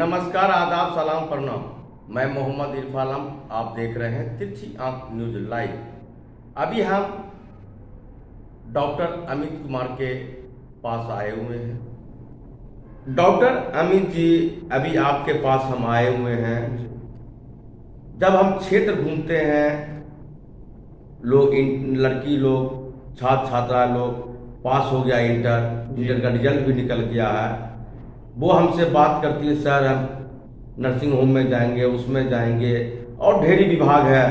नमस्कार, आदाब, सलाम, प्रणाम। मैं मोहम्मद इरफान, आप देख रहे हैं तिरछी आंख न्यूज लाइव। अभी हम डॉक्टर अमित कुमार के पास आए हुए हैं। डॉक्टर अमित जी, अभी आपके पास हम आए हुए हैं। जब हम क्षेत्र घूमते हैं, लड़की लोग, छात्र छात्रा लोग, पास हो गया इंटर का रिजल्ट भी निकल गया है, वो हमसे बात करती है, सर हम नर्सिंग होम में जाएंगे, उसमें जाएंगे, और ढेरी विभाग है।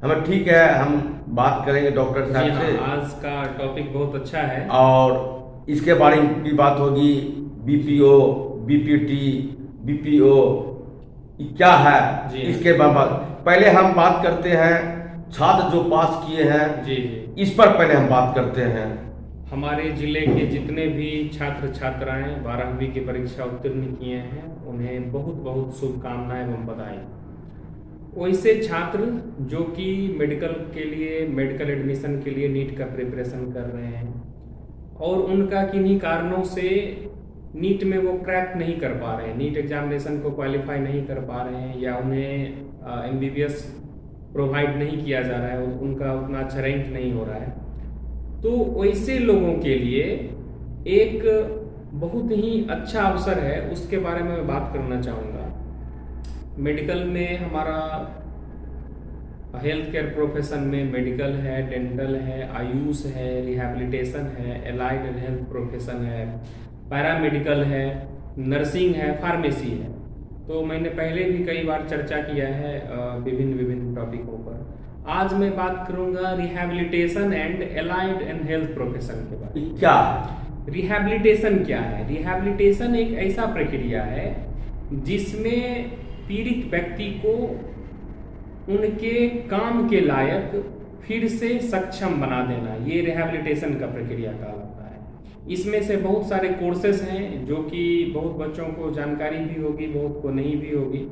हमें ठीक है, हम बात करेंगे डॉक्टर साहब से। आज का टॉपिक बहुत अच्छा है। और इसके बारे में भी बात होगी। बीपीओ, बीपीटी, बीपीओ क्या है, जी इसके बाद पहले हम बात करते हैं छात्र जो पास किए हैं। जी जी इस पर पहले हम बात करते हैं। हमारे जिले के जितने भी छात्र छात्राएं 12वीं की परीक्षा उत्तीर्ण किए हैं, उन्हें बहुत बहुत शुभकामनाएं एवं बधाई। वैसे छात्र जो कि मेडिकल एडमिशन के लिए नीट का प्रिपरेशन कर रहे हैं और उनका किन्हीं कारणों से नीट में वो क्रैक नहीं कर पा रहे हैं, नीट एग्जामिनेशन को क्वालिफाई नहीं कर पा रहे हैं, या उन्हें एमबीबीएस प्रोवाइड नहीं किया जा रहा है, उनका उतना अच्छा रैंक नहीं हो रहा है, तो वैसे लोगों के लिए एक बहुत ही अच्छा अवसर है, उसके बारे में मैं बात करना चाहूँगा। मेडिकल में हमारा हेल्थ केयर प्रोफेशन में मेडिकल है, डेंटल है, आयुष है, रिहैबिलिटेशन है, एलाइड हेल्थ प्रोफेशन है, पैरामेडिकल है, नर्सिंग है, फार्मेसी है। तो मैंने पहले भी कई बार चर्चा किया है विभिन्न विभिन्न टॉपिकों पर। आज मैं बात करूंगा rehabilitation and allied and health profession के बारे में। क्या रिहैबिलिटेशन क्या है? रिहैबिलिटेशन एक ऐसा प्रक्रिया है जिसमें पीड़ित व्यक्ति को उनके काम के लायक फिर से सक्षम बना देना, ये रिहैबिलिटेशन का प्रक्रिया कहलाता है। इसमें से बहुत सारे कोर्सेज हैं जो कि बहुत बच्चों को जानकारी भी होगी, बहुत को नहीं भी होगी।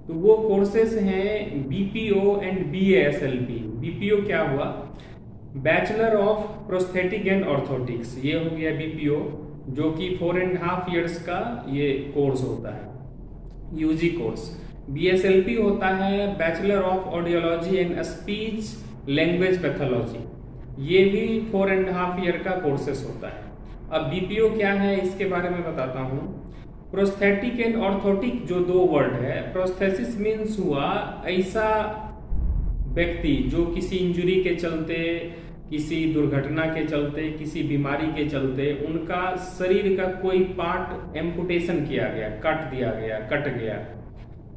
तो वो कोर्सेज हैं बीपीओ एंड बीएएसएलपी। बीपीओ क्या हुआ? Bachelor of prosthetic and orthotics, ये हो गया बीपीओ, जो कि 4.5 ईयर्स का ये कोर्स होता है, यूजी कोर्स। बीएसएलपी होता है bachelor of audiology and speech language pathology, ये भी 4.5 ईयर का कोर्सेस होता है। अब बीपीओ क्या है इसके बारे में बताता हूँ। प्रोस्थेटिक एंड ऑर्थोटिक जो दो वर्ड है, प्रोस्थेसिस मीन्स हुआ ऐसा व्यक्ति जो किसी इंजुरी के चलते, किसी दुर्घटना के चलते, किसी बीमारी के चलते उनका शरीर का कोई पार्ट एम्पुटेशन किया गया, काट दिया गया, कट गया,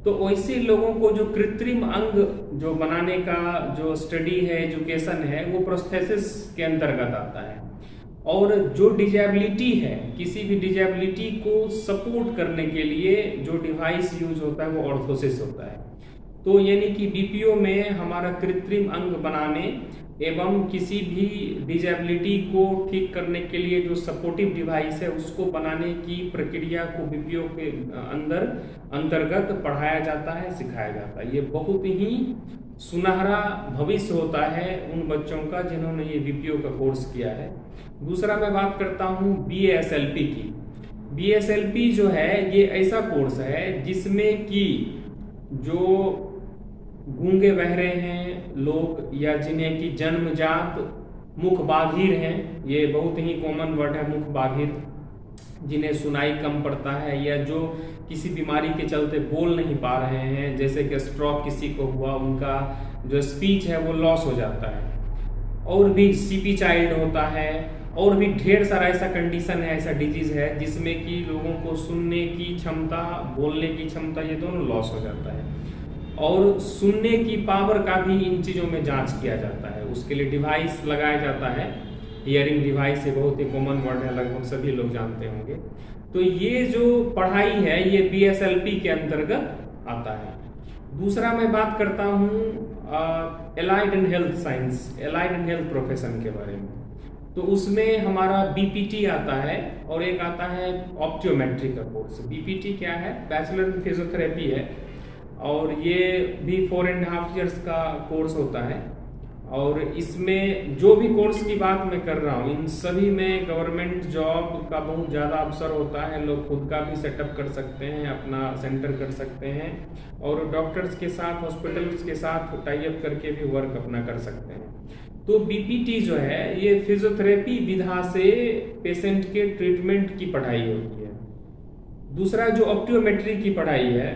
तो वैसे लोगों को जो कृत्रिम अंग जो बनाने का जो स्टडी है, एजुकेशन है, वो प्रोस्थेसिस के अंतर्गत आता है। और जो डिजेबिलिटी है, किसी भी डिजेबिलिटी को सपोर्ट करने के लिए जो डिवाइस यूज होता है वो ऑर्थोसिस होता है। तो यानी कि बीपीओ में हमारा कृत्रिम अंग बनाने एवं किसी भी डिजेबिलिटी को ठीक करने के लिए जो सपोर्टिव डिवाइस है उसको बनाने की प्रक्रिया को बीपीओ के अंतर्गत पढ़ाया जाता है, सिखाया जाता है। ये बहुत ही सुनहरा भविष्य होता है उन बच्चों का जिन्होंने ये बीपीओ का कोर्स किया है। दूसरा मैं बात करता हूँ बीएसएलपी की। बीएसएलपी जो है ये ऐसा कोर्स है जिसमें कि जो गूंगे बहरे हैं लोग, या जिन्हें कि जन्मजात मुख बाधिर हैं, ये बहुत ही कॉमन वर्ड है मुख बाधिर, जिन्हें सुनाई कम पड़ता है, या जो किसी बीमारी के चलते बोल नहीं पा रहे हैं, जैसे कि स्ट्रोक किसी को हुआ, उनका जो स्पीच है वो लॉस हो जाता है, और भी सीपी चाइल्ड होता है, और भी ढेर सारा ऐसा कंडीशन है, ऐसा डिजीज है जिसमें कि लोगों को सुनने की क्षमता, बोलने की क्षमता, ये दोनों लॉस हो जाता है। और सुनने की पावर का भी इन चीज़ों में जांच किया जाता है, उसके लिए डिवाइस लगाया जाता है। हियरिंग डिवाइस ये बहुत ही कॉमन वर्ड है, लगभग सभी लोग जानते होंगे। तो ये जो पढ़ाई है ये बीएसएलपी के अंतर्गत आता है। दूसरा मैं बात करता हूँ allied and health science, allied and health profession के बारे में। तो उसमें हमारा बीपीटी आता है और एक आता है ऑप्टोमेट्री का कोर्स। बीपीटी क्या है? बैचलर इन फिजियोथेरेपी है, और ये भी 4.5 ईयर्स का कोर्स होता है। और इसमें जो भी कोर्स की बात मैं कर रहा हूँ, इन सभी में गवर्नमेंट जॉब का बहुत ज़्यादा अवसर होता है। लोग खुद का भी सेटअप कर सकते हैं, अपना सेंटर कर सकते हैं और डॉक्टर्स के साथ, हॉस्पिटल्स के साथ टाई अप करके भी वर्क अपना कर सकते हैं। तो बीपीटी जो है ये फिजियोथेरेपी विधा से पेशेंट के ट्रीटमेंट की पढ़ाई होती है। दूसरा जो ऑप्टोमेट्री की पढ़ाई है,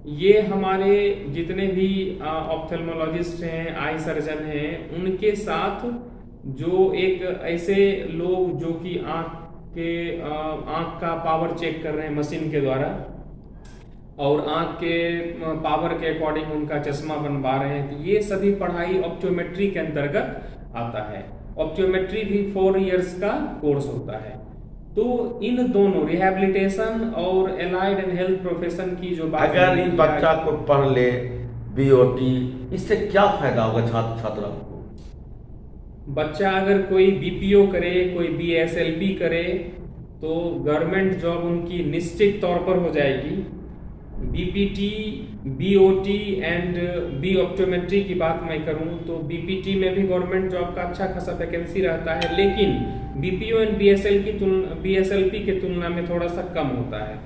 ये हमारे जितने भी ऑप्थेल्मोलॉजिस्ट हैं, आई सर्जन हैं, उनके साथ जो एक ऐसे लोग जो कि आँख का पावर चेक कर रहे हैं मशीन के द्वारा और आँख के पावर के अकॉर्डिंग उनका चश्मा बनवा रहे हैं, तो ये सभी पढ़ाई ऑप्टोमेट्री के अंतर्गत आता है। ऑप्टोमेट्री भी 4 इयर्स का कोर्स होता है। तो इन दोनों रिहैबिलिटेशन और एलाइड एंड हेल्थ प्रोफेशन की जो बात, अगर इन बच्चा को पढ़ ले बीओटी, इससे क्या फायदा होगा छात्र छात्राओं को? बच्चा अगर कोई बीपीओ करे, कोई बीएसएलपी करे तो गवर्नमेंट जॉब उनकी निश्चित तौर पर हो जाएगी। BPT, BOT and B optometry की बात मैं करूं तो बीपीटी में भी गवर्नमेंट जॉब का अच्छा खासा वैकेंसी रहता है, लेकिन बीपीओ एंड बीएसएलपी के तुलना में थोड़ा सा कम होता है।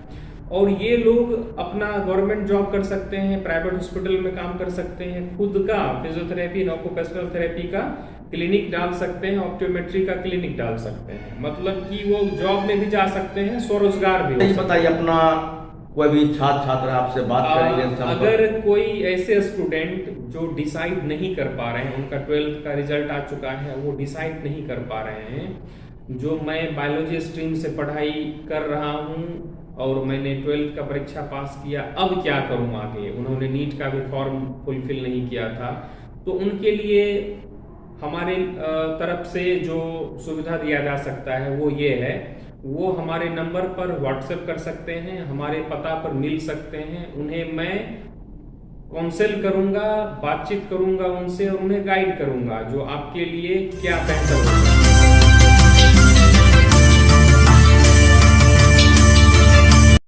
और ये लोग अपना गवर्नमेंट जॉब कर सकते हैं, प्राइवेट हॉस्पिटल में काम कर सकते हैं, खुद का फिजियोथेरेपी एंड ऑक्यूपेशनल थेरेपी का क्लिनिक डाल सकते हैं, ऑप्टोमेट्री का क्लिनिक डाल सकते हैं, मतलब कि वो जॉब में भी जा सकते हैं, स्वरोजगार भी। बताइए अपना कोई भी छात्र छात्रा आपसे बात करेंगे। अगर कोई ऐसे स्टूडेंट जो डिसाइड नहीं कर पा रहे हैं, उनका 12th का रिजल्ट आ चुका है, वो डिसाइड नहीं कर पा रहे हैं, जो मैं बायोलॉजी स्ट्रीम से पढ़ाई कर रहा हूँ और मैंने 12th का परीक्षा पास किया, अब क्या करूँ आगे, उन्होंने नीट का भी फॉर्म फुलफिल नहीं किया था, तो उनके लिए हमारे तरफ से जो सुविधा दिया जा सकता है वो ये है, वो हमारे नंबर पर व्हाट्सएप कर सकते हैं, हमारे पता पर मिल सकते हैं, उन्हें मैं काउंसिल करूंगा, बातचीत करूंगा उनसे और उन्हें गाइड करूंगा जो आपके लिए क्या बेहतर होगा।